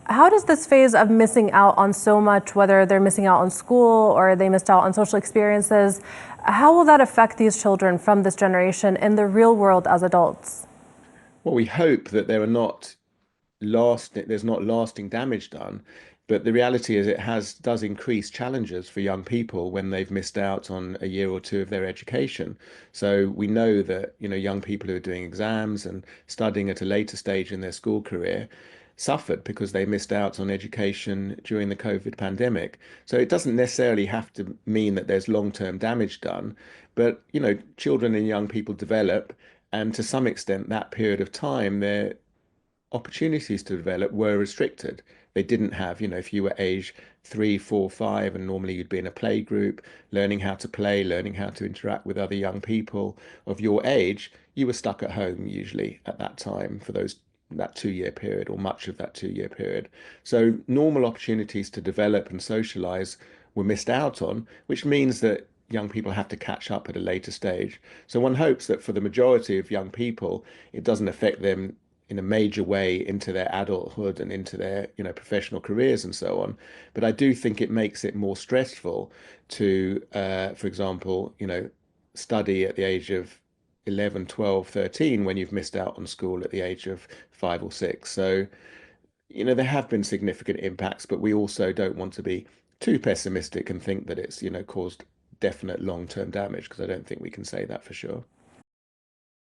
How does this phase of missing out on so much, whether they're missing out on school or they missed out on social experiences, how will that affect these children from this generation in the real world as adults? Well, we hope that there's not lasting damage done, but the reality is does increase challenges for young people when they've missed out on a year or two of their education. So we know that, young people who are doing exams and studying at a later stage in their school career suffered because they missed out on education during the COVID pandemic. So it doesn't necessarily have to mean that there's long-term damage done, but children and young people develop, and to some extent that period of time their opportunities to develop were restricted. They didn't have, if you were age 3, 4, 5, and normally you'd be in a play group, learning how to play, learning how to interact with other young people of your age, you were stuck at home usually at that time for that 2 year period or much of that 2 year period. So normal opportunities to develop and socialize were missed out on, which means that young people have to catch up at a later stage. So one hopes that for the majority of young people, it doesn't affect them in a major way into their adulthood and into their, professional careers and so on. But I do think it makes it more stressful to, for example, study at the age of 11, 12, 13 when you've missed out on school at the age of 5 or 6. So, there have been significant impacts, but we also don't want to be too pessimistic and think that it's, caused definite long-term damage, because I don't think we can say that for sure.